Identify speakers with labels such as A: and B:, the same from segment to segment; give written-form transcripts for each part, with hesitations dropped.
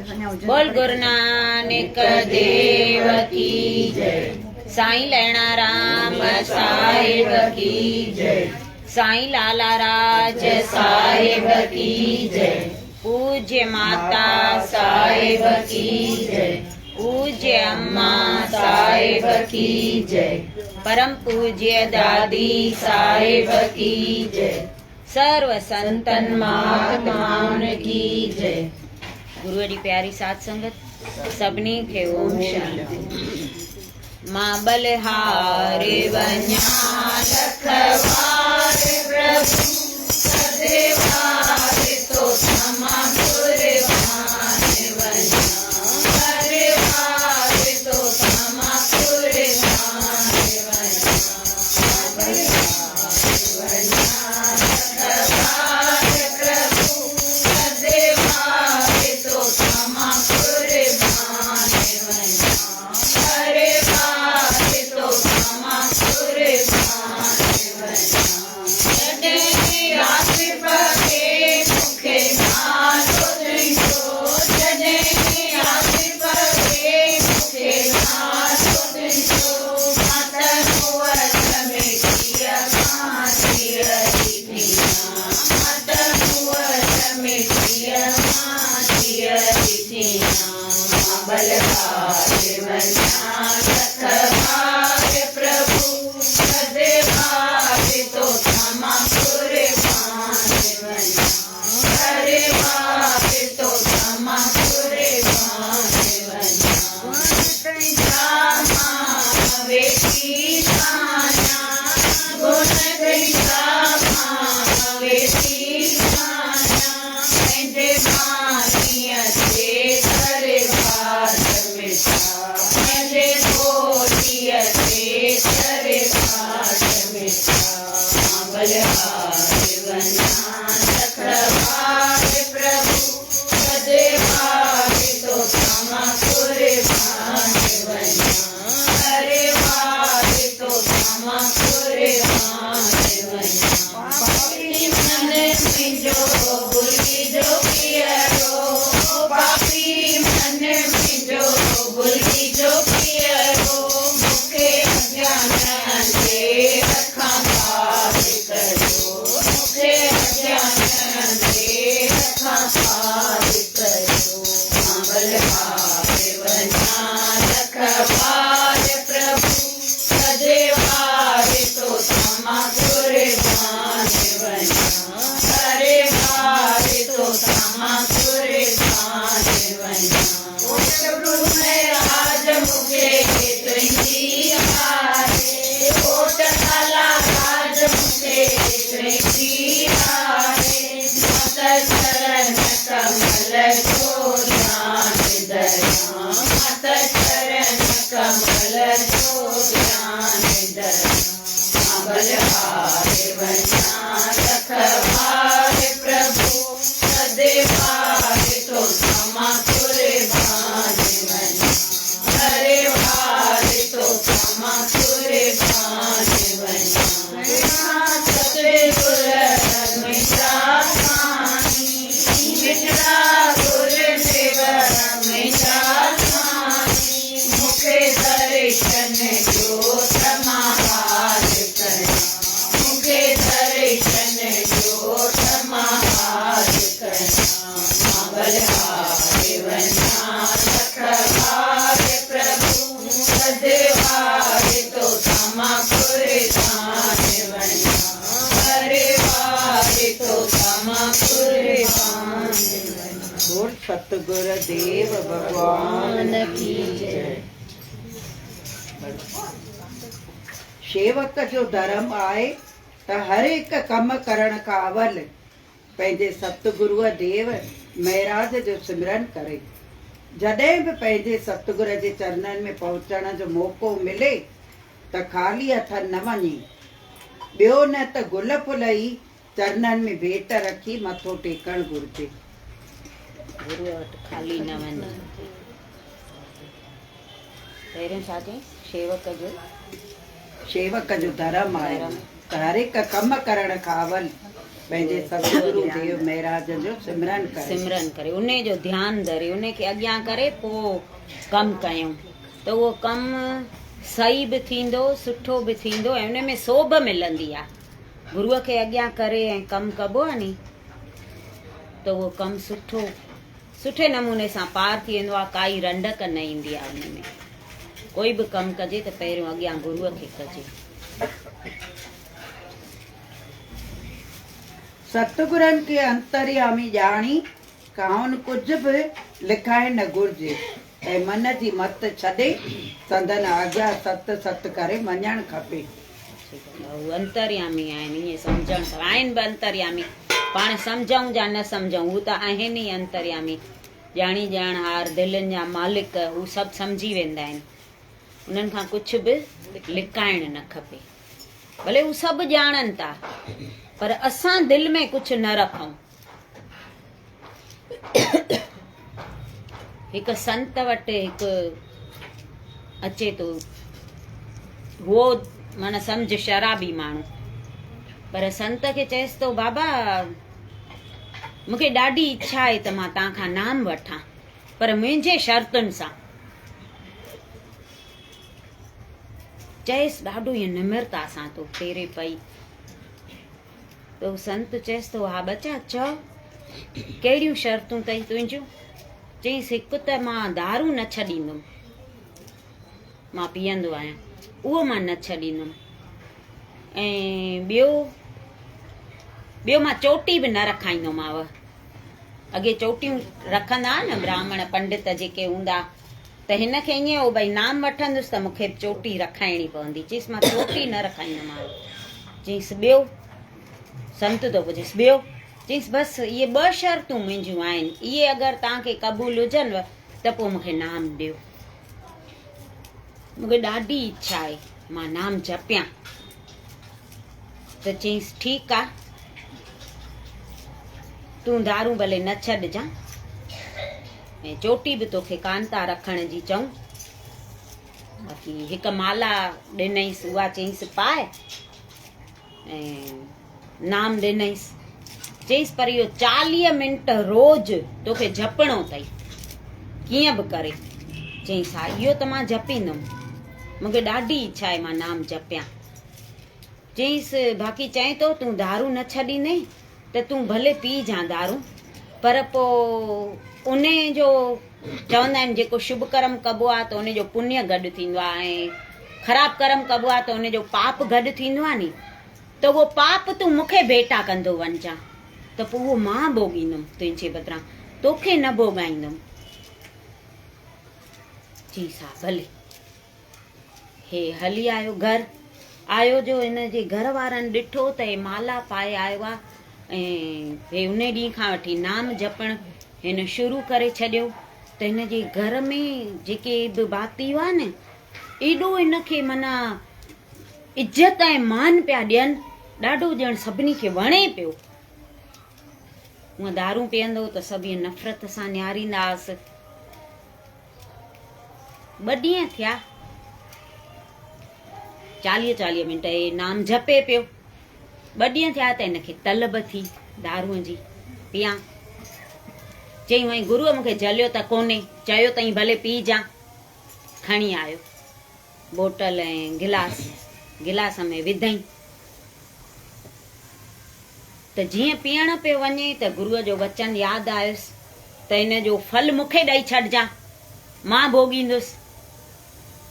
A: बोल गुरु नानक देव की जय। साईं लैणा राम साहिब की जय। साईं लाला राज साहिब की जय। पूज्य माता साहिब की जय। पूज्य अम्मा साहिब की जय। परम पूज्य दादी साहिब की जय। सर्व संतन महात्माओं की जय। गुरुअड़ी प्यारी साथ संगत सभिनी खे ओम शांति। मां बलहारे वञा लखवारे प्रभु सदेवारे तो क्षमा कुर्बान वञा हरे वारे तो क्षमा कुर्बान वञा बलहारे वञा लखवारे प्रभु सदेवारे तो क्षमा कुर्बान वञा हरे वारे तो क्षमा कुर्बान वञा जॾहिं राति पवे मूंखे नालो तुंहिंजो जॾहिं राति पवे मूंखे नालो तुंहिंजो मां त मुअत में थिया मां त मुअत में थिया मां बलहारे वञा लखवारे प्रभु सदेवारे तो क्षमा कुर्बान वञा हरे वारे तो क्षमा कुर्बान वञा तुंहिंजा मां वेठी साना गुण तुंहिंजा मां वेठी साना पंहिंजे मानीअ ते दरबार मिठा पंहिंजे घोटीअ ते दरबार मिठा मां बलहारे वञा लखवारे प्रभु सदेवारे तो क्षमा कुर्बान वञा हरे वारे तो क्षमा कुर्बान वञा पापी मन मुंहिंजो भुलिजी जो पियरो पापी मन मुंहिंजो भुलिजी जो पियरो मूंखे अज्ञान ते रखां पार करो मूंखे अज्ञान ते रखां पार करो मां बलहारे वञा लखवारे प्रभु सदेवारे तो क्षमा कुर्बान वञा हरे वारे तो क्षमा कुर्बान वञा प्रभु राज मूंखे तुंहिंजी आहे ओट काला राज मूंखे तुंहिंजी आहे माता चरण कमल जो ध्यान दरिया माता चरण कमल जो ध्यान दरिया मां बलहारे वञा लखवारे प्रभु सदेवारे तो क्षमा कुर्बान वञा हरे वारे तो क्षमा कुर्बान वञा सतगुर हमेशा स्वामी मिठड़ा गुरुदेव हमेशा स्वामी मूंखे दर्शन जो समाहार करिया मूंखे दर्शन जो समाहार करिया मां बलहारे वञा लखवारे प्रभु सदेवारे तो क्षमा कुर्बान वञा हरे वारे तो क्षमा कुर्बान वञा। बोल सतगुरु देव भगवान की जय। सेवक जो धर्म आहे त हर हिक कम करण खां अवल पंहिंजे सतगुरुअ देव महराज जो सिमरन करे। जॾहिं बि पंहिंजे सतगुर जे चरणनि में पहुचण जो मौक़ो मिले त ख़ाली हथ न वञे, ॿियो न त गुल फुल ई चरणनि में भेट रखी मथो टेकणु घुरिजे। गुरू वटि ख़ाली न वञे। पहिरियों छा चई? सेवक जो धर्म आहे त हर हिक कम करण खां अवल पंहिंजे सतगुरु देव महाराज जो सिमरन करे
B: उन जो ध्यानु धरे उन खे अॻियां करे पोइ कमु कयूं त उहो कमु सही बि थींदो, सुठो बि थींदो ऐं उन में सोभ मिलंदी आहे। गुरूअ खे अॻियां करे ऐं कमु कबो आहे नी त उहो कमु सुठे नमूने सां पार थी वेंदो आहे। काई रंडक न ईंदी आहे उन में। कोई बि कमु कजे त पहिरियों अॻियां गुरूअ खे कजे।
A: सतगुरनि खे अंतर्यामी ॼाणी काउन कुझु बि लिखाए न घुरिजे ऐं मन जी मत छॾे संदन आज्ञा सत सत करे मञणु खपे।
B: अंतर्यामी आहिनि, ईअं सम्झण आहिनि बि अंतर्यामी। पाण सम्झूं या न सम्झूं हू त आहिनि ई अंतर्यामी। ॼाणी ॼाणहार दिलनि जा मालिक हू सभु सम्झी वेंदा आहिनि। उन्हनि खां कुझु बि लिकाइण न खपे। भले हू सभु ॼाणनि था पर असां दिलि में कुझु न रखूं। हिकु संत वटि हिकु अचे थो, उहो माना सम्झ शराबी माण्हू, पर संत खे चएसि थो बाबा मूंखे ॾाढी इच्छा आहे त मां तव्हां खां नाम वठां पर मुंहिंजे शर्तुनि सां। चएसि ॾाढो ईअं निमिरता सां तो तेरे पई त हू संत चएसि थो हा बचा चओ कहिड़ियूं शर्तूं अथई तुंहिंजियूं। चईसि हिकु त मां दारू न छॾींदुमि, मां पीअंदो आहियां उहो मां न छॾींदुमि, ऐं ॿियो मां चोटी बि न रखाईंदोमांव। अॻे चोटियूं रखंदा न ब्राह्मण पंडित जेके हूंदा त हिन खे ईअं हो भई नाम वठंदुसि त मूंखे चोटी रखाइणी पवंदी। चईसि मां चोटी न रखाईंदोमांव। चईसि ॿियो? संत थो पुछेसि ॿियो? चईसि बसि इहे 2 शर्तूं मुंहिंजियूं आहिनि, इहे अगरि तव्हांखे क़बूल हुजनिव त पोइ मूंखे नाम ॾियो। मूंखे ॾाढी इच्छा आहे मां नाम जपियां। त चईसि ठीकु आहे तूं दारू भले न छॾजां ऐं चोटी बि तोखे कान था रखण जी चऊं। बाक़ी हिकु माला ॾिनईसि उहा चईसि पाए ऐं नाम ॾिनईसि। चईसि पर इहो 40 मिंट रोज़ तोखे जपणो अथई कीअं बि करे। चईसि हा इहो त मां जपींदुमि, मूंखे ॾाढी इच्छा आहे मां नाम जपियां। चईसि बाक़ी चए थो तूं दारू न छॾींदे त तूं भले पी जां दारू पर पोइ उन जो चवंदा आहिनि जेको शुभ कर्म कबो आहे त उन जो पुण्य गॾु थींदो आहे ऐं ख़राबु कर्म कबो आहे त उन जो पाप गॾु थींदो आहे नी। त उहो पाप तूं मूंखे भेटा कंदो वञजां त पोइ उहो मां भोॻींदुमि तुंहिंजे बदिरां, तोखे न भोॻाईंदुमि। चईसि हा भले। हे हली आयो घर। आयो जो हिन जे घर वारनि ॾिठो त हे माला पाए आयो आहे ऐं हे उन ॾींहं खां वठी नाम जपण हिन शुरू करे छॾियो त हिन जे घर में जेके बि भाती हुआ न एॾो हिनखे माना इज़त ऐं मान पिया ॾियनि, ॾाढो ॼण सभिनी खे वणे पियो। हूअं दारू पीअंदो त सभु ईअं नफ़रत सां निहारींदा हुअसि। 2 ॾींहं थिया 40 मिंट हे नाम जपे पियो। 2 ॾींहं थिया त हिनखे तलब थी दारूअ जी पियां। चई वई गुरूअ मूंखे जलियो त कोन्हे, चयो तई भले पी जा। खणी आयो बोतल ऐं गिलास में विधई त जीअं पीअण पियो वञे त गुरूअ जो वचन यादि आयुसि त हिन जो फल मूंखे ॾेई छॾिजां, मां भोॻींदुसि।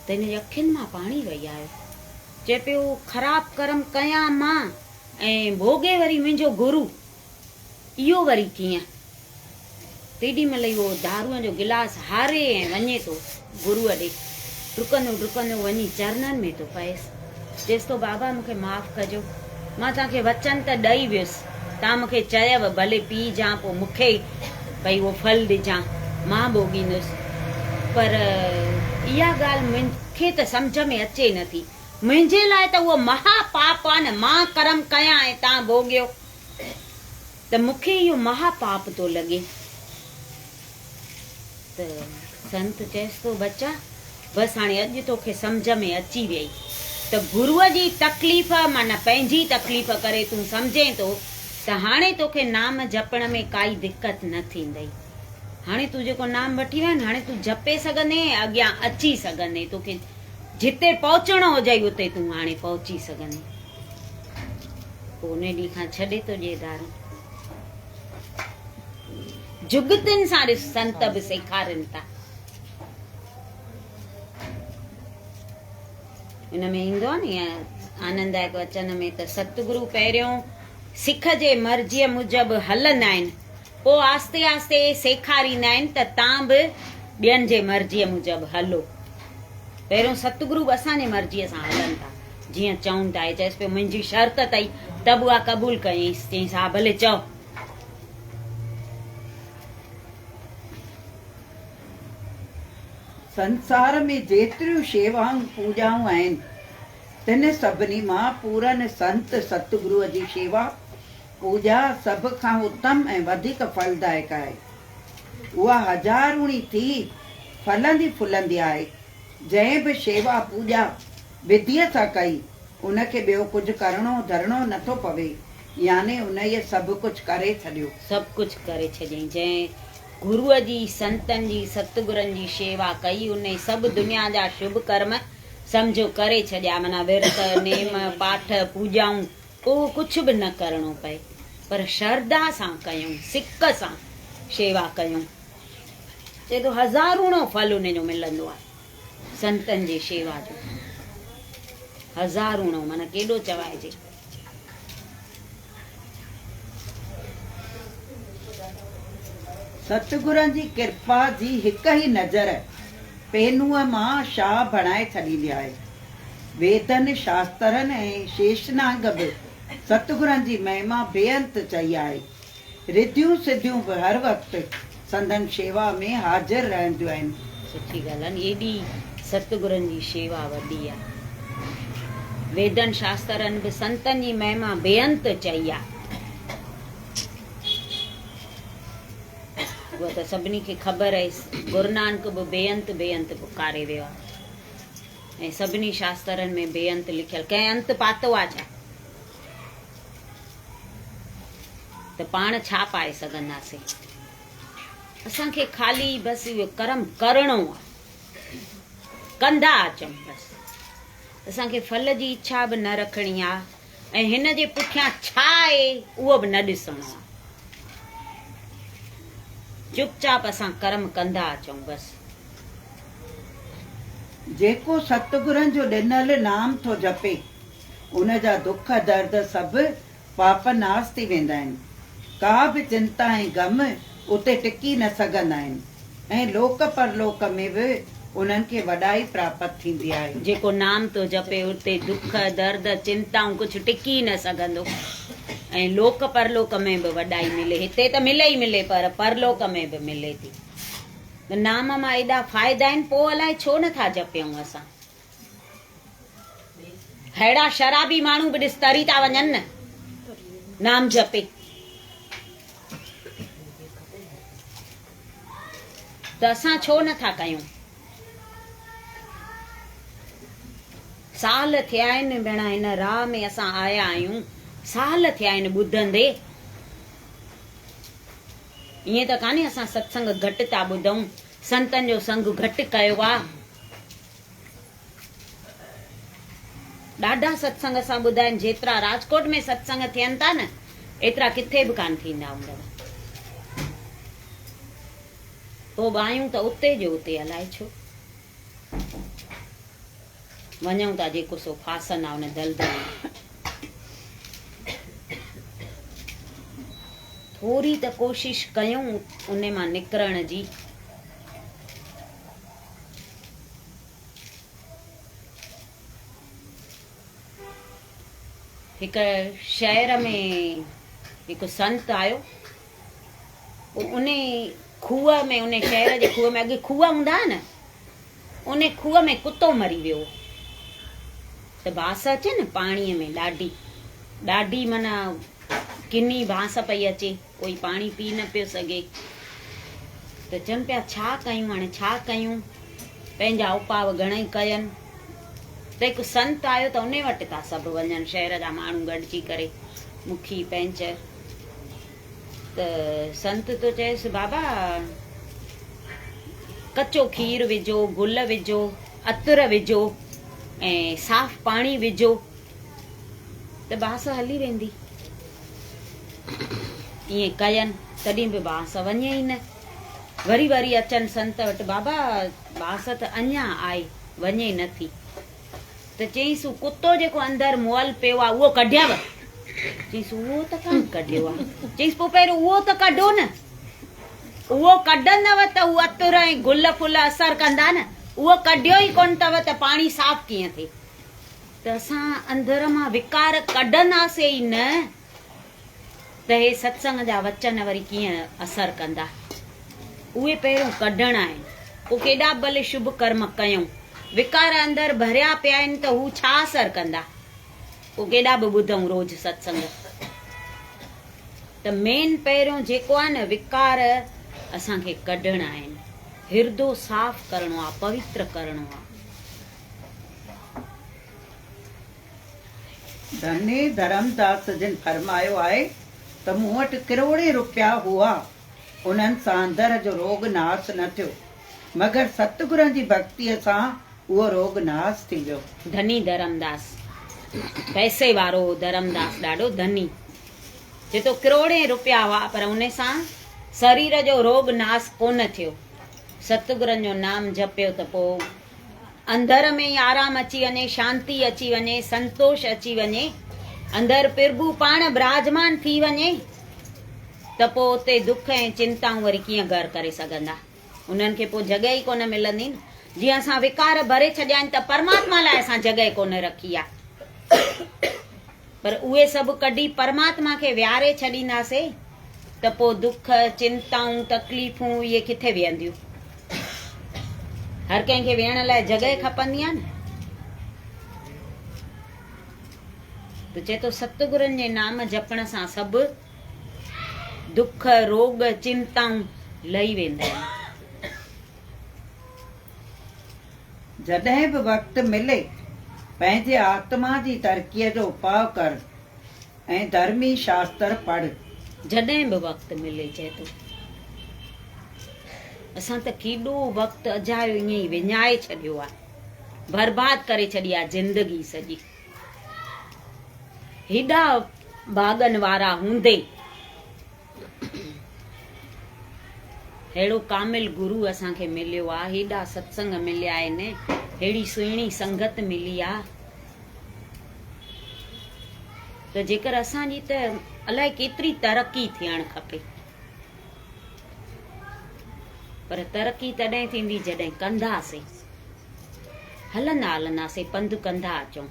B: त हिन जी अखियुनि मां पाणी वही आयो। चए पियो ख़राबु कर्म कयां मां ऐं भोॻे वरी मुंहिंजो गुरू, इहो वरी कीअं। तेॾी महिल इहो दारूअ जो गिलास हारे ऐं वञे थो गुरूअ ॾे, डुकंदो वञी चरणनि में थो पएसि। चएसि थो बाबा मूंखे माफ़ु कजो, मां तव्हांखे वचन त ॾेई वियुसि, तव्हां मूंखे चयव भले पी जां पोइ मूंखे भई उहो फल ॾिजां, मां भोॻींदुसि। पर इहा ॻाल्हि मूंखे त सम्झ में अचे नथी। मुंहिंजे लाइ त उहो महापाप आहे न, मां कर्म कयां ऐं तव्हां भोॻियो त मूंखे इहो महापाप थो लॻे। त संत चएसि थो बच्चा बसि हाणे अॼु तोखे सम्झ में अची वई त गुरूअ जी तकलीफ़ माना पंहिंजी तकलीफ़ करे तूं सम्झे थो त हाणे तोखे नाम जपण में काई दिक़त न थींदई। हाणे तूं जेको नाम वठी वञ, हाणे तूं जपे सघंदे, अॻियां अची सघंदे, तोखे जिते पहुचणो हुजई उते तूं हाणे पहुची सघंदे। पोइ उन ॾींहं खां छॾे थो ॾिए दारू। जुगतिन सां ॾिस संत बि सेखारनि था। इन में ईंदो आहे नी आनंददायक वचन में त सतगुरु पहिरियों सिख जे मर्ज़ीअ मुजब हलंदा आहिनि, पोइ आस्ते आस्ते सेखारींदा आहिनि त तव्हां बि ॿियनि जे मर्ज़ीअ मुजब हलो। पहिरियों सतगुरु बि असांजे मर्ज़ीअ सां हलनि था, जीअं चवनि था। चएसि पियो मुंहिंजी शर्त अथई त बि उहा क़बूल कयईंसि। चईंसि हा भले चओ।
A: संसार में जेतिरियूं शेवाऊं पूॼाऊं आहिनि, तिन सभिनी मां पूरन संत सतगुरूअ जी शेवा पूॼा सभ खां उत्तम ऐं वधीक फलदायक आहे। उहा हज़ारूणी थी फलंदी फुलंदी आहे। जंहिं बि शेवा पूॼा विधीअ सां कई, उनखे ॿियो कुझु करणो धरणो नथो पवे, याने उन इहे सभु कुझु करे छॾियो।
B: सभु कुझु करे छॾियईं। जंहिं गुरूअ जी, संतनि जी, सतगुरनि जी शेवा कई, उन सभु दुनिया जा शुभ कर्म सम्झो करे छॾिया। माना विर्त, नेम, पाठ, पूॼाऊं उहो कुझु बि न करणो पए, पर श्रद्धा सां कयूं, सिक सां शेवा कयूं। चए थो हज़ारूणो फल उन जो मिलंदो आहे संतनि जी शेवा जो। हज़ारूणो माना केॾो चवाइजे।
A: सतगुरनि जी कृपा जी हिकु ई नज़र पेनूअ मां शाह बणाए छॾींदी आहे। वेदनि, शास्त्रनि ऐं शेषनाग बि सतगुरनि जी महिमा बेअंत चई आहे। रिधियूं सिधियूं बि हर वक़्तु संदन शेवा में हाज़िर रहंदियूं आहिनि।
B: सुठी ॻाल्हि आहे। एॾी सतगुरनि जी शेवा वॾी आहे। वेदनि शास्त्रनि बि संतनि जी महिमा बेअंत चई आहे। उहा त सभिनी खे ख़बर आहे। गुरु नानक बि बेअंत बेअंत पुकारे वियो आहे ऐं सभिनी शास्त्रनि में बेअंत लिखियल। कंहिं अंत पातो आहे छा? त पाण छा पाए सघंदासीं? असांखे ख़ाली बसि इहो कर्म करणो आहे, कंदा अचूं बसि। असांखे फल जी इच्छा बि न रखणी आहे ऐं हिन जे पुठियां छा आहे उहो बि न ॾिसणो आहे। चुपचाप असां कर्म कंदा अचूं बसि।
A: जेको सतगुरनि जो ॾिनल नाम थो जपे, उन जा दुख दर्द सभु पाप नास थी वेंदा आहिनि। का बि चिंता ऐं गम उते टिकी न सघंदा आहिनि ऐं लोक परलोक में बि उन्हनि खे वॾाई प्राप्त थींदी आहे।
B: जेको नाम थो जपे उते दुख दर्द चिंताऊं कुझु टिकी न सघंदो ऐं लोक परलोक में बि वॾाई मिले। हिते त मिले ई मिले, पर परलोक में बि मिले थी। नाम मां एॾा फ़ाइदा आहिनि, पोइ अलाए छो नथा जपियूं असां। अहिड़ा शराबी माण्हू बि ॾिस तरी था वञनि न नाम जपे। त असां छो नथा कयूं? साल थिया आहिनि भेण हिन राह में असां आया आहियूं, साल थिया आहिनि ॿुधंदे। ईअं त कान्हे असां सत्संग घटि था ॿुधूं, संतनि जो संग घटि कयो आहे। ॾाढा सत्संग असां ॿुधा आहिनि। जेतिरा राजकोट में सत्संग थियनि था न, एतिरा किथे बि कान थींदा हूंदव। पोइ आहियूं त उते जो उते, अलाए छो वञूं था जेको सो फासन आहे उन दलदल में। थोरी त कोशिश कयूं उन मां निकिरण जी। हिकु शहर में हिकु संत आयो। उन खूह में, उन शहर जे खूह में, अॻे खूह हूंदा न, उन खूह में कुतो मरी वियो। त बांस अचे न पाणीअ में, ॾाढी ॾाढी माना किनी बांस पई अचे, कोई पाणी पी न पियो सघे। त चवनि पिया छा कयूं, हाणे छा कयूं? पंहिंजा उपाव घणेई कयनि। त हिकु संत आयो त उन वटि था सभु वञनि, शहर जा माण्हू गॾिजी करे, मुखी पंहिंज। त संत तो चयसि बाबा कचो खीर विझो, गुल विझो, अतर विझो ऐं साफ़ पाणी विझो त बांस हली वेंदी। ईअं कयनि तॾहिं बि बांस वञे ई न। वरी वरी अचनि संत वटि, बाबा बांस त अञा आहे, वञे नथी। त चईसि कुतो जेको अंदरि मुअल पियो आहे उहो कढियव? चईसि उहो त कान कढियो आहे। चईसि पोइ पहिरियों उहो त कढो न, उहो कढंदव त उहो अतर ऐं गुल फुल असर कंदा न, उहो कढियो ई कोन अथव त पाणी साफ़ कीअं थिए? त असां अंदर मां विकार कढंदासीं ई न त हे सत्संग जा वचन वरी कीअं असर कंदा? उहे पहिरियों कढणा आहिनि। पोइ केॾा भले शुभ कर्म कयूं, विकार अंदरि भरिया पिया आहिनि त हू छा असर कंदा? पोइ केॾा बि ॿुधूं रोज़ सत्संग। त मेन पहिरियों जेको आहे न विकार असांखे कढणा आहिनि, हिरदो साफ़ करणो आहे, पवित्र करणो आहे।
A: धनी धर्मदास जिन फरमायो आहे त मूं वटि करोड़े रुपया हुआ, उन्हनि सां अंदर जो रोग नाश न थियो, मगर सतगुरनि जी भक्तीअ सां उहो रोग नाश थी वियो।
B: धनी धर्मदास, पैसे वारो धर्मदास, ॾाढो धनी, जे तो करोड़े रुपया हुआ पर उन सां शरीर जो रोग नाश कोन थियो। सतगुरनि जो नाम जपियो त पोइ अंदर में ई आराम अची वञे, शांती अची वञे, संतोष अची वञे, अंदर प्रभु पाण विराजमान थी वञे त पोइ उते दुख ऐं चिंताऊं वरी कीअं घर करे सघंदा? उन्हनि खे पोइ जॻह ई कोन मिलंदी न। जीअं असां विकार भरे छॾिया आहिनि त परमात्मा लाइ असां जॻह कोन रखी आहे, पर उहे सभु कढी परमात्मा खे विहारे छॾींदासीं त पोइ दुख चिंताऊं तकलीफ़ूं इहे किथे वेहंदियूं? हर कंहिंखे वेहण लाइ जॻह खपंदी आहे न। त चए थो सतगुरनि जे नाम जपण सां सभु दुख रोग चिंताऊं लही वेंदा आहिनि।
A: जॾहिं बि वक़्तु मिले पंहिंजे आत्मा जी तरक़ीअ जो उपाउ कर ऐं धर्मी शास्त्र पढ़।
B: जॾहिं बि वक़्तु मिले, चए थो असां त केॾो वक़्तु अजायो ईअं ई विञाए छॾियो आहे, बर्बाद करे छॾी आहे ज़िंदगी सॼी। हेॾा भाॻनि वारा हूंदे अहिड़ो कामिल गुरू असांखे मिलियो आहे, हेॾा सत्संग मिलिया आहिनि, हेड़ी सुहिणी संगत मिली आहे, त जेकर असांजी त अलाए केतिरी तरक़ी थियणु खपे। पर तरक़ी तॾहिं थींदी जॾहिं कंदासीं, हलंदा हलंदासीं पंधु कंदा अचूं।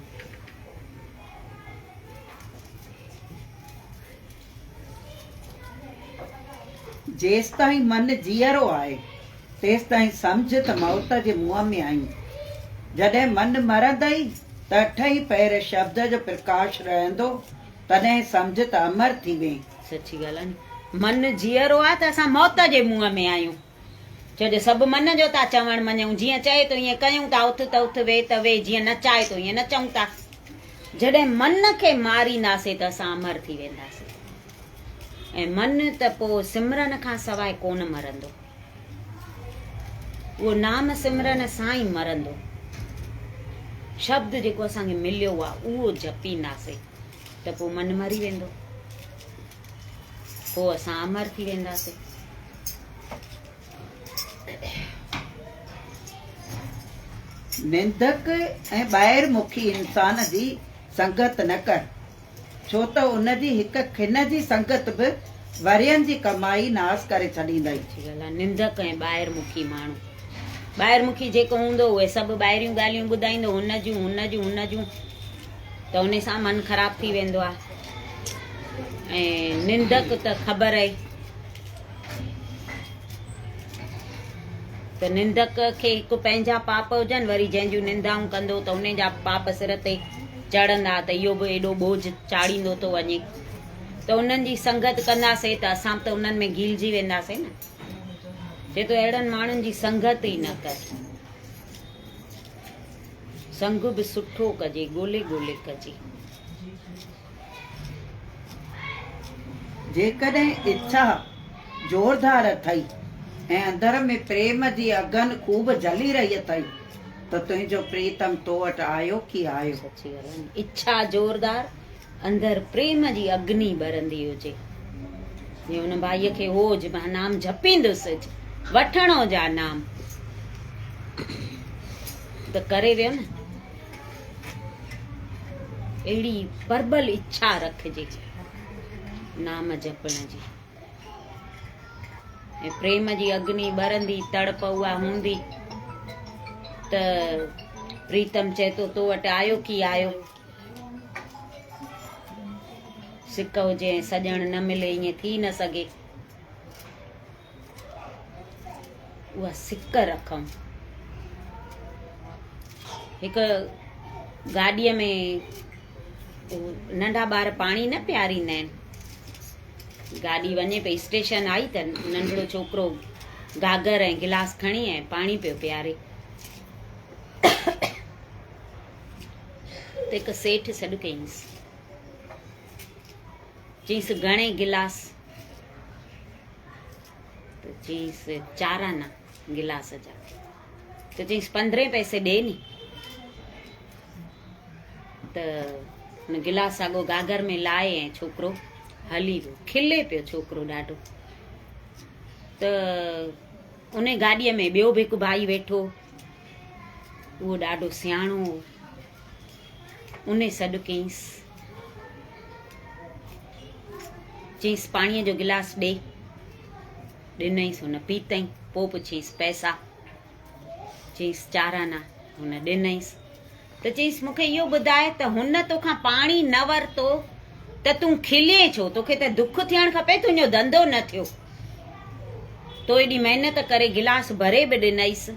A: जेसि ताईं मन जीअरो आहे तेसि ताईं सम्झ त मौत जे मुंहं में आहीं। जॾहिं मन मरंदई त अठई पैर शब्द जो प्रकाश रहंदो, तॾहिं सम्झ त अमर थी वें।
B: सची ॻाल्हि आहे न। मन जीअरो आहे त असां मौत जे मुंहं में आहियूं। छो जो सभु मन जो था चवण मञूं, जीअं चए तो ईअं कयूं था, उथ त उथ, वे त वे, जीअं नचाए तो ईअं नचूं था। जॾहिं मन खे मारींदासीं त असां अमर थी वेंदासीं। ऐं मन त पोइ सिमरन खां सवाइ कोन मरंदो, उहो नाम सिमरन सां ई मरंदो। शब्द जेको असांखे मिलियो आहे उहो जपींदासीं त पोइ मन मरी वेंदो, पोइ असां अमर थी वेंदासीं।
A: निंदक ऐं ॿाहिरि इंसान जी संगत न कर, छो त उनजी हिकु खिन जी संगत बि वरियनि जी कमाई नाश करे छॾींदई।
B: निंदक ऐं ॿाहिरि मुखी माण्हू, ॿाहिरि मुखी जेको हूंदो उहे सभु ॿाहिरियूं ॻाल्हियूं ॿुधाईंदो, हुन जूं त उन सां मन ख़राब थी वेंदो आहे। ऐं निंदक त ख़बर आहे त निंदक खे हिकु पंहिंजा पाप हुजनि, वरी जंहिंजूं निंदाऊं कंदो त उन जा पाप सिर ते चढ़ंदा, त इहो बि एॾो बोझ चाढ़ींदो थो वञे। त उन्हनि जी संगत कंदासीं त असां त उन्हनि में घिलजी वेंदासीं न। चए तो अहिड़नि माण्हुनि जी संगत ई न कर, संग बि सुठो कजे, ॻोल्हे ॻोल्हे कजे।
A: जेकॾहिं इच्छा ज़ोरदार अथई ऐं अंदर में प्रेम जी अगन खूब जली रही अथई त तुंहिंजो प्रीतम तो वटि आयो की आयो।
B: सची ॻाल्हि आहे। इच्छा ज़ोरदार, अंदर प्रेम जी अग्नि ॿरंदी हुजे। जीअं हुन भाईअ खे होज मां नाम जपींदुसि, वठणो जा नाम त करे वियो न। अहिड़ी प्रबल इच्छा रखिजे नाम जपण जी, ऐं प्रेम जी अग्नि ॿरंदी, तड़प उहा हूंदी त प्रीतम चए थो तो वटि आयो की आयो। सिक हुजे ऐं सॼण न मिले, ईअं थी न सघे। उहा सिक रखूं। हिकु गाॾीअ में नंढा ॿार पाणी न पियारींदा आहिनि। गाॾी वञे पई, स्टेशन आई त नंढड़ो छोकिरो गागर ऐं गिलास खणी ऐं पाणी पियो पियारे। त हिकु सेठ सॾु कईंसि, चईंसि घणे गिलास? त चईंसि 4 आना गिलास जा। त चईंसि 15 पैसे ॾे नी। त हुन गिलास साॻो गागर में लाहे ऐं छोकिरो हली वियो। खिले पियो छोकिरो ॾाढो। त उन गाॾीअ में ॿियो बि हिकु भाई वेठो, उहो ॾाढो सियाणो हो। उन सॾु कयईंसि, चईंसि पाणीअ जो गिलास ॾे। ॾिनईंसि, हुन पीतईं। पोइ पुछईंसि पैसा, चईंसि 4 आना। हुन ॾिनईंसि। त चईंसि मूंखे इहो ॿुधाए त हुन तोखां पाणी न वरितो त तूं खिले छो? तोखे त दुख थियणु खपे, तुंहिंजो धंधो न थियो। तो एॾी महिनत करे गिलास भरे बि ॾिनईसि।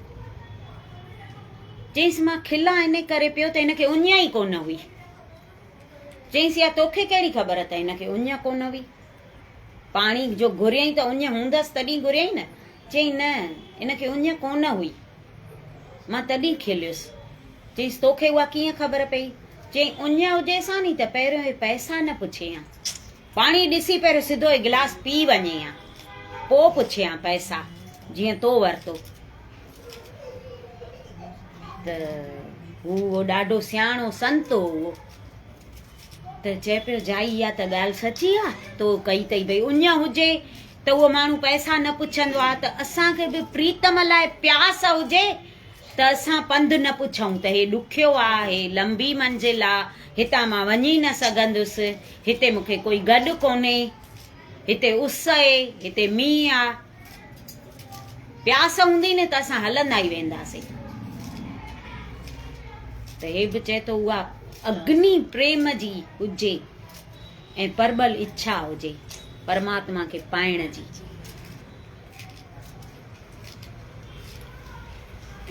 B: चईंसि मां खिला इन करे पियो त हिनखे उञ ई कोन हुई। चईंसि या तोखे कहिड़ी ख़बर त हिनखे उञ कोन हुई? पाणी जो घुरियईं त उञ हूंदसि तॾहिं घुरियईं न। चईं न, हिनखे उञ कोन हुई, मां तॾहिं खिलियुसि। चईंसि तोखे उहा कीअं ख़बर पई? चईं उञ हुजे सां नी त पहिरियों हे पैसा न पुछे हा। पाणी ॾिसी पहिरियों सिधो हे गिलास पी वञे हा, पोइ पुछे हा पैसा, जीअं तो वरितो। त उहो ॾाढो सियाणो संत हो उहो। त चए पियो जाई इहा त ॻाल्हि सची आहे। तो कई अथई भई उञ हुजे त उहो माण्हू पैसा न पुछंदो आहे। त असांखे बि प्रीतम लाइ प्यास हुजे त असां पंधु न पुछूं त हे ॾुखियो आहे, हे लंबी मंज़िल आहे, हितां मां वञी न सघंदुसि, हिते मूंखे कोई गॾु कोन्हे, हिते उस आहे, हिते मींहुं आहे। प्यास हूंदी न त असां हलंदा ई वेंदासीं। त हे बि चए थो उहा अग्नि प्रेम जी हुजे ऐं प्रबल इच्छा हुजे परमात्मा खे पाइण जी।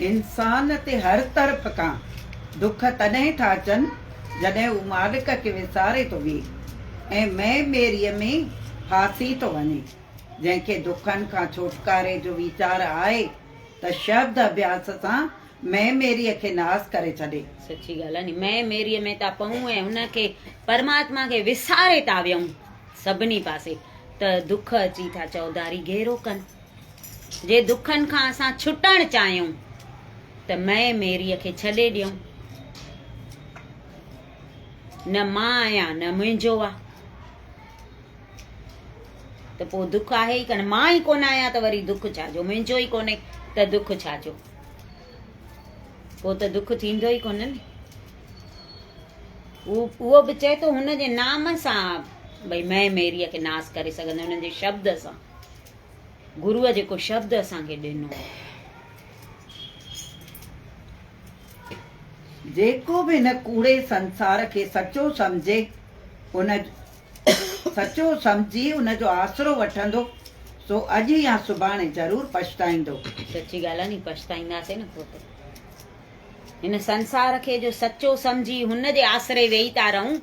A: इंसान ते हर तरफ़ खां दुख तॾहिं था अचनि जॾहिं हू मालिक खे विसारे थो बीहे ऐं मैं मेरीअ में फासी थो वञे। जंहिंखे दुखनि खां छुटकारे जो वीचार आहे त शब्द अभ्यास सां मैं मेरीअ खे नास करे छॾे।
B: सची ॻाल्हि आहे नी। मैं मेरीअ में था पऊं ऐं हुनखे परमात्मा खे विसारे था वियूं सभिनी पासे त दुख अची था चौधारी घेरो कनि। जे दुखनि खां असां छुटणु चाहियूं त मैं मेरीअ खे छॾे ॾियूं। न मां आहियां न मुंहिंजो आहे त पोइ दुख आहे ई कोन। मां ई कोन आहियां त वरी दुख छाजो? मुंहिंजो ई कोन्हे त दुख छाजो? पोइ त दुख थींदो ई कोन न। उहो बि चए थो हुनजे नाम सां भई मैं मेरीअ खे नास करे सघंदा, हुनजे शब्द सां। गुरूअ जेको शब्द असांखे ॾिनो,
A: जेको बि हिन कूड़े संसार खे सचो सम्झे, उन सचो सम्झी उनजो आसरो वठंदो, सो अॼु या सुभाणे ज़रूरु पछताईंदो।
B: सची ॻाल्हि आहे नी, पछताईंदासीं न। पोइ त हिन संसार खे जो सचो सम्झी हुन जे आसरे वेही था रहूं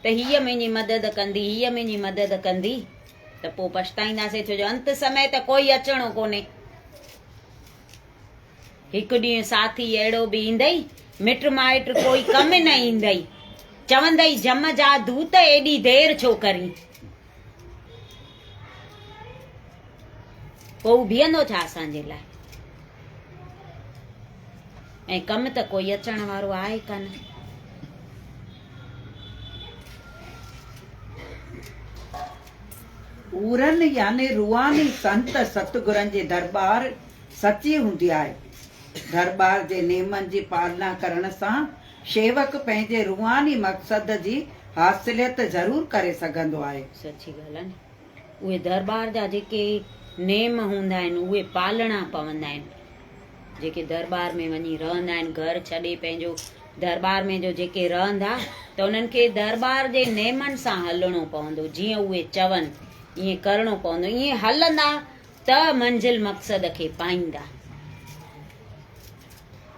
B: त हीअ मुंहिंजी मदद कंदी, हीअ मुंहिंजी मदद कंदी, त पोइ पछताईंदासीं। छो जो अंत समय त कोई अचणो कोन्हे। हिकु ॾींहुं साथी अहिड़ो बि ईंदई, मिट माइट कोई कम न ईंदई, चवंदई जम जा दूत एॾी देर छो करी। पोइ हू बीहंदो छा असांजे लाइ? ऐं कम त कोई अचण वारो आहे कान।
A: पूरन यानी रूहानी संत सतगुरनि जे दरबार सची हूंदी आहे। दरबार जे नेमनि जी पालना करण सां शेवक पंहिंजे रूहानी मक़सद जी हासिलियत ज़रूर करे सघंदो आहे।
B: सची ॻाल्हि आहे न। उहे दरबार जा जेके नेम हूंदा आहिनि उहे पालणा पवंदा आहिनि। जेके दरबार में वञी रहंदा आहिनि, घर छॾे पंहिंजो दरबार में जो जेके रहंदा, त उन्हनि खे दरबार जे नेमनि सां हलणो पवंदो। जीअं उहे चवनि ईअं करिणो पवंदो। ईअं हलंदा त मंज़िल मक़सद खे पाईंदा,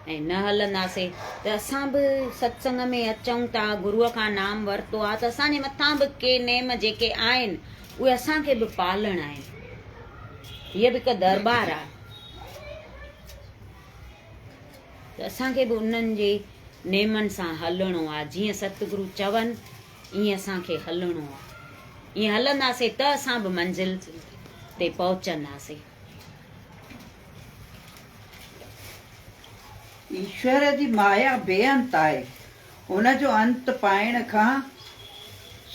B: ऐं न हलंदासीं त असां बि सत्संग में अचूं था, गुरूअ खां नाम वरितो आहे, त असांजे मथां बि के नेम जेके आहिनि उहे असांखे बि पालणा आहिनि। हीअ बि हिकु दरबार आहे, त असांखे बि उन्हनि जे नेमनि सां हलणो आहे। जीअं सतगुरू चवनि ईअं असांखे हलणो आहे। ईअं हलंदासीं त असां बि मंज़िल ते पहुचंदासीं।
A: ईश्वर जी माया बेअंत आहे। उन जो अंत पाइण खां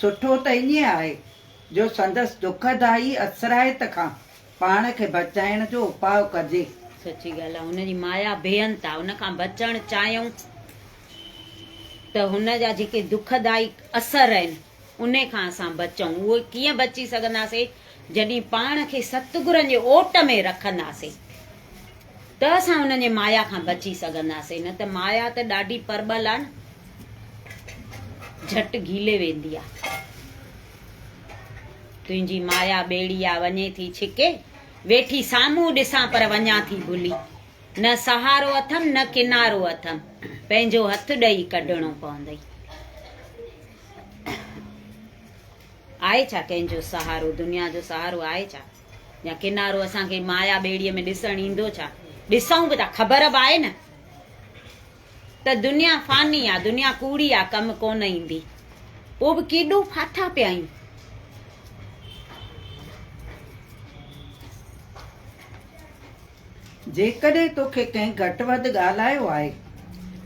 A: सुठो त ईअं आहे जो संदसि दुखदाई असरायत खां पाण खे बचाइण जो उपाउ कजे।
B: सची ॻाल्हि आहे। हुनजी माया बेअंत आहे। हुन खां बचणु चाहियूं त हुन जा जेके दुखदाई असर आहिनि उन खां असां बचूं। उहो कीअं बची सघंदासीं? जॾहिं पाण खे सतगुरनि जे ओट में रखंदासीं त असां हुन जे माया खां बची सघंदासीं। न त माया त ॾाढी परबल आहे न, झटि गीले वेंदी आहे। तुंहिंजी माया ॿेड़ी आहे वञे थी छिके, वेठी साम्हूं ॾिसां पर वञा थी भुली। न सहारो अथमि न किनारो अथमि, पंहिंजो हथु ॾेई कढणो पवंदई। आहे छा कंहिंजो सहारो? दुनिया जो सहारो आहे छा? या किनारो असांखे माया ॿेड़ीअ में ॾिसण ईंदो छा? ॾिसूं बि था, ख़बर बि आहे न त दुनिया फानी आहे, दुनिया कूड़ी आहे, कमु कोन ईंदी। पोइ बि केॾो फाथा पिया आहियूं।
A: जेकॾहिं तोखे कंहिं घटि वधि ॻाल्हायो आहे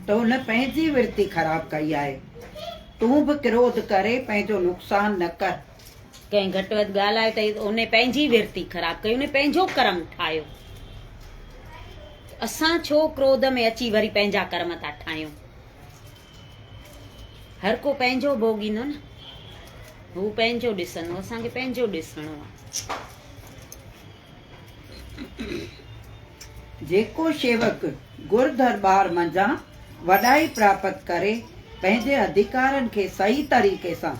A: त हुन पंहिंजी विर्ती ख़राब कई आहे। तूं बि क्रोध करे पंहिंजो नुक़सान न कर।
B: कंहिं घटि वधि ॻाल्हायो त उन पंहिंजी विर्ती ख़राब कई, उन पंहिंजो कर्म ठाहियो। असां छो क्रोध में अची वरी पंहिंजा कर्म था ठाहियूं? हर को पंहिंजो भोगींदो न, हू पंहिंजो ॾिसंदो, असांखे पंहिंजो ॾिसणो आहे।
A: जेको शेवक गुर दरबार मंझां वॾाई प्राप्त करे पंहिंजे अधिकारनि खे सही तरीक़े सां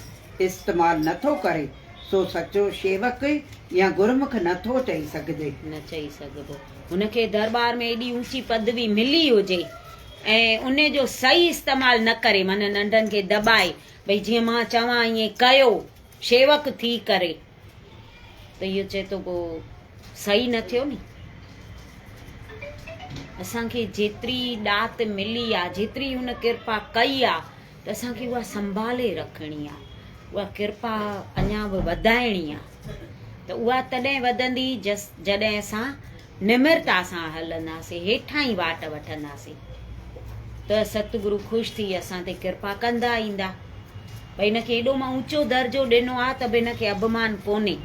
A: इस्तेमालु नथो करे, सो सचो शेवक या गुरमुख नथो चई सघिजे।
B: न चई सघिबो। हुनखे दरबार में एॾी ऊची पदवी मिली हुजे ऐं उन जो सही इस्तेमालु न करे, मन नंढनि खे दॿाए भई जीअं मां चवां ईअं कयो शेवक थी करे, त इहो चए थो पोइ सही न थियो नी। असांखे जेतिरी ॾात मिली आहे, जेतिरी हुन कृपा कई आहे, त असांखे उहा संभाले रखणी आहे। उहा कृपा अञा बि वधाइणी आहे। त उहा तॾहिं वधंदी जॾहिं असां निमिरता सां हलंदासीं, हेठां ई वाट वठंदासीं, त सतगुरू ख़ुशि थी असां ते कृपा कंदा ईंदा। भई हिनखे एॾो मां ऊचो दर्जो ॾिनो आहे त बि हिनखे अभिमान कोन्हे।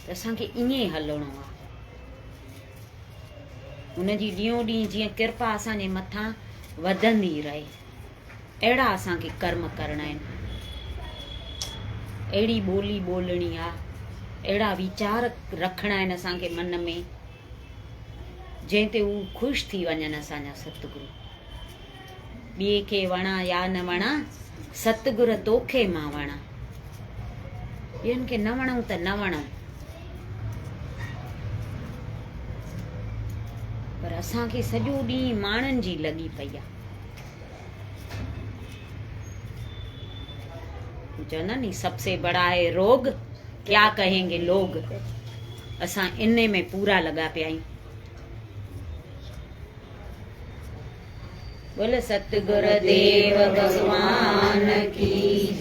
B: त असांखे ईअं हलणो आहे। हुनजी ॾींहों ॾींहुं जीअं कृपा असांजे मथां वधंदी रहे, अहिड़ा असांखे कर्म करणा आहिनि, अहिड़ी ॿोली ॿोलणी आहे, अहिड़ा वीचार रखणा आहिनि असांखे मन में, जंहिं ते हू ख़ुशि थी वञनि असांजा सतगुरू। ॿिए खे वणा या न वणा, सतगुर तोखे मां वणा। ॿियनि खे न वणूं त न वणूं, पर असांखे सॼो ॾींहुं माण्हुनि जी लॻी पई आहे। चवंदा नी सबसे बड़ा है रोग, क्या कहेंगे लोग। असां इन में पूरा लॻा पिया आहियूं। बोले सतगुर देव भगवान की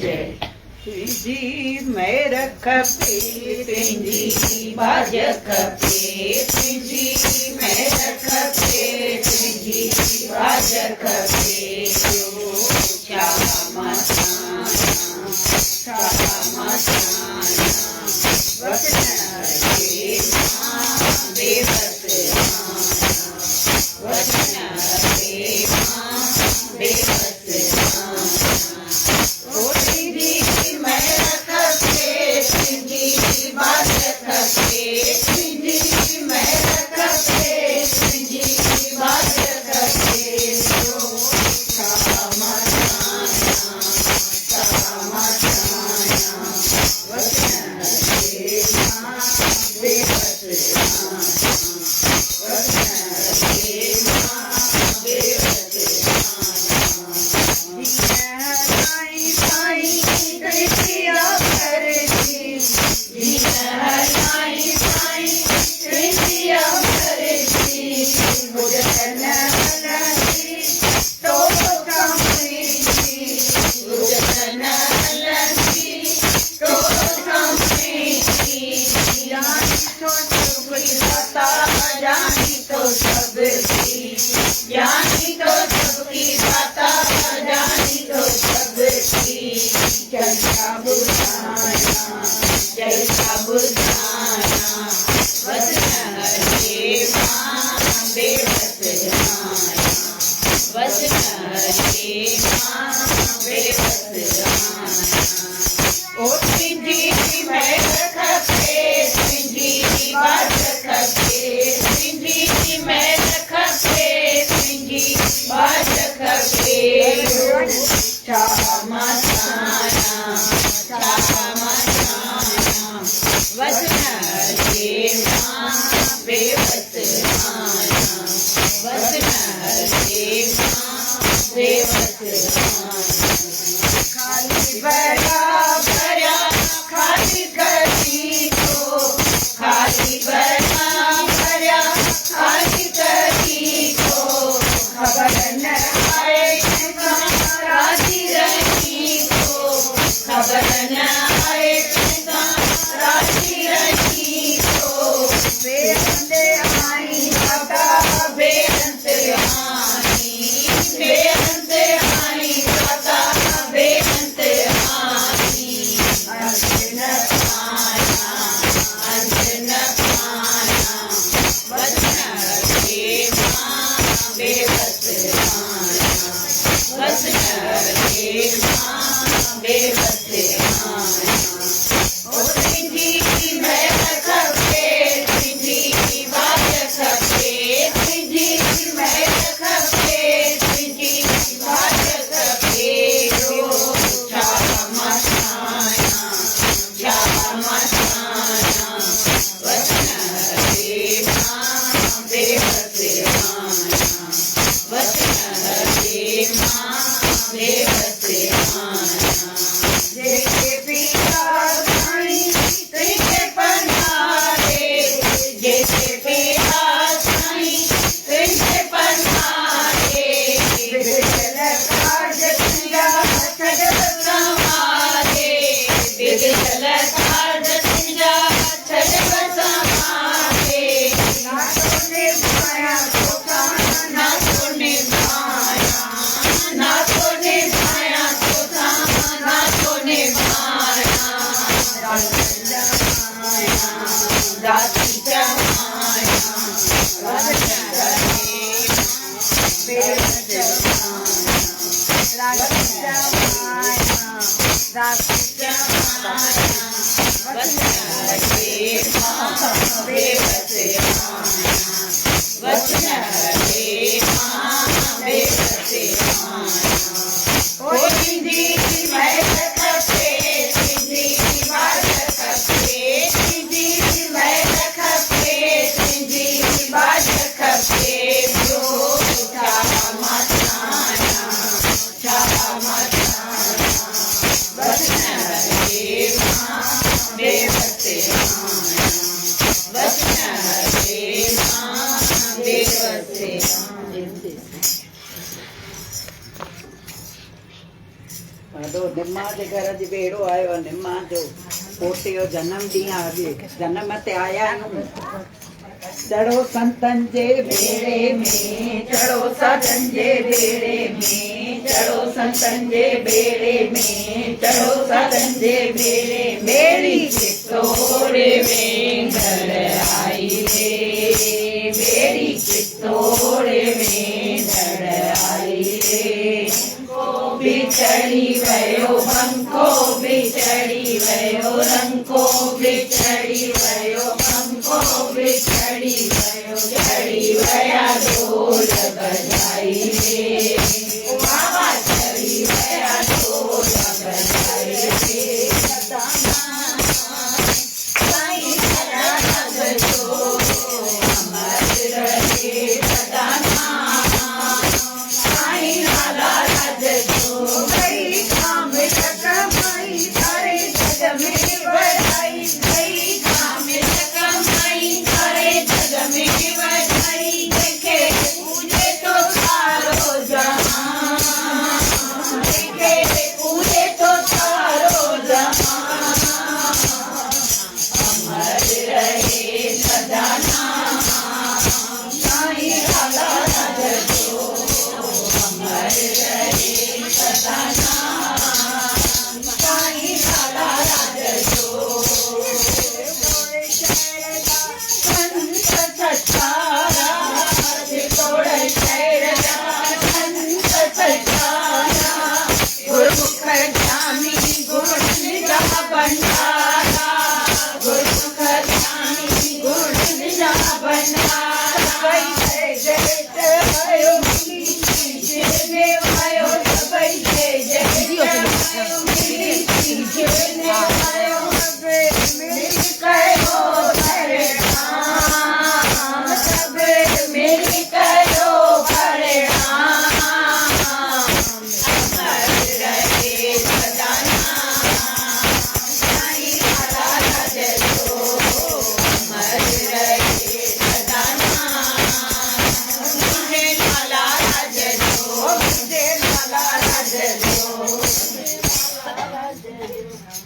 B: जय।
A: तुंहिंजी महर खपे, तुंहिंजी बाज खपे, तुंहिंजी महर खपे, तुंहिंजी बाज खपे। छा
C: Bye.
A: वॾो निमा जे घर जी भेड़ो आयो आहे, निमा जो पोटे जो जनम ॾींहुं आहे अॼु, जनम ते आया आहियूं। चढ़ो संतन जे बेड़े में, चढ़ो साधन जे बेड़े में, चढ़ो संतन जे बेड़े में, चढ़ो साधन जे बेड़े में, बेड़ी चित्तौड़ में घर आई रे, बेड़ी चित्तौड़ में घर आई रे। बिछड़ी वयो पंखो बिछड़ी वयो रंको बिछड़ी वयो पंखो बिछड़ी वयो चढ़ी वया ढोल बजाई रे, बाबा चढ़ी वया ढोल बजाई रे। साईं सदा बजो अमर रहे सदा नाम, साईं लाला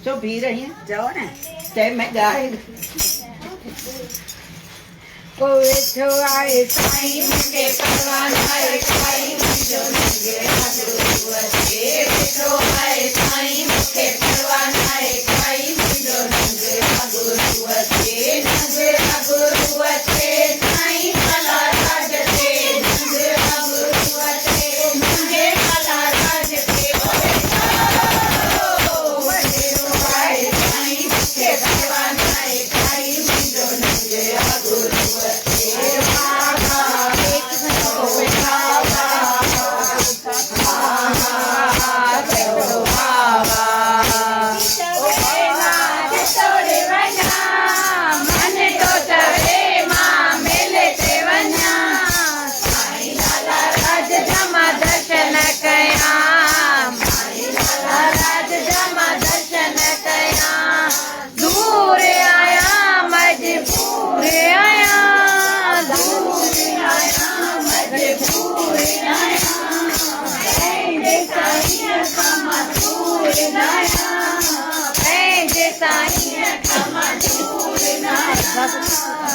A: जो भी रही हैं जाओ ना चाहे मैं गाए कोई तो आए साईं के परवान आए साईं जो नंगे हदुवते तो आए साईं के परवान आए साईं जो नंगे हदुवते नंगे हदुवते साईं भला राजते नंगे हदुवते नंगे भला राजते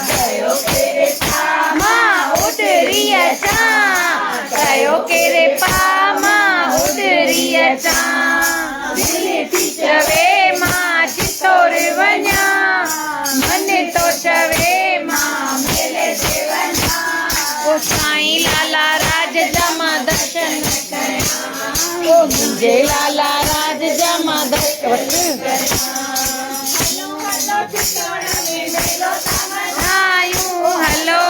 A: गयो केरे पामा उडरिया चा गयो केरे पामा उडरिया चा दिली चवे मां चितौड़ वञा मन तो चवे मां मेले ते वञा ओ साईं लाला राज जमा दर्शन कया ओ मुंहिंजे लाला राज जमा दर्शन कया हलो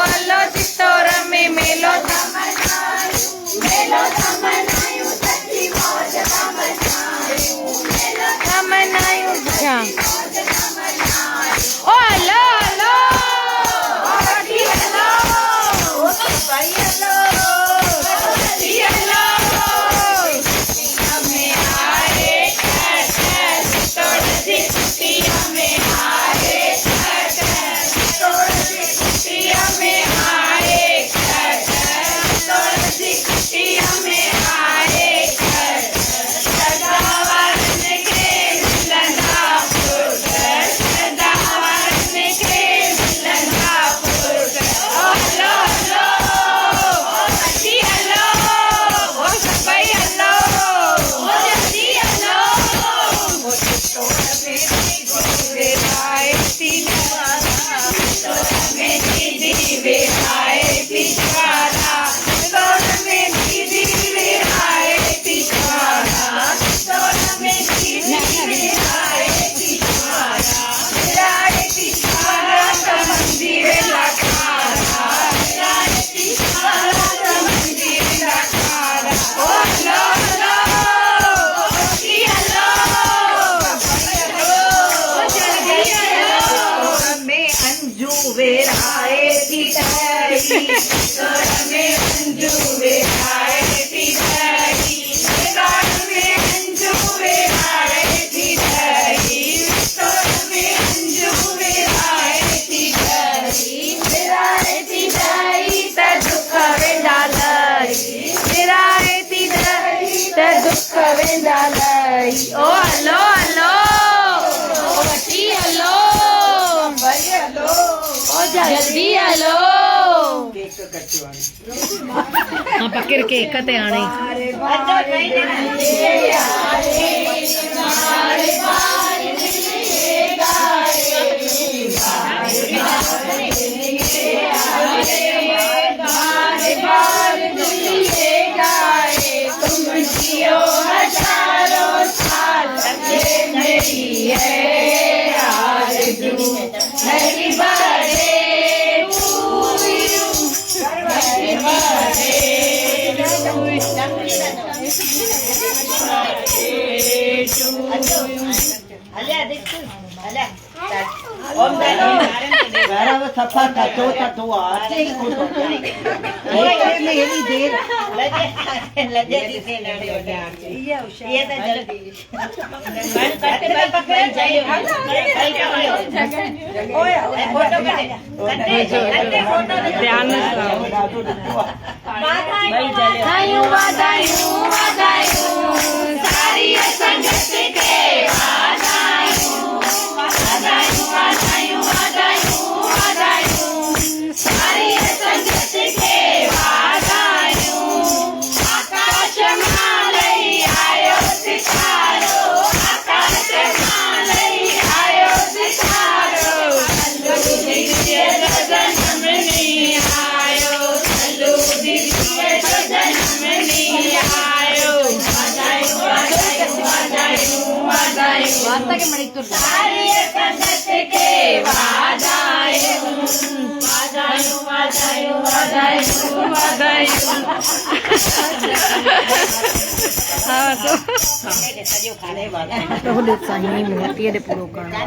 A: हलो चितौड़ में मेलो मेलो तमनायूं सच्ची मौज तमनायूं ओ हलो हलो वठी हलो भाई हलो वठी हलो में आए चितौड़ जी छुट्टियां में आए वेराए थी डरी तोड़ में अंजू वेराए थी डरी गाड़ में अंजू वेराए थी डरी तोड़ में अंजू वेराए थी डरी वेराए थी डरी त दुख वेंदा लई वेराए थी डरी त दुख वेंदा लई ओ हलो हलो ओ बची हलो भाई हलो ओ जल्दी हलो केक कटवानी
C: हाँ पकड़ के एक ते आने
A: मारे बारे मारे बारे तुम जियो हजारों साल ये मेरी है आरज़ू happy birthday to you happy birthday सफा थो थो अचे ई कोन थो में हेॾी देर वार्ता के मणि तो
C: पूरो करणो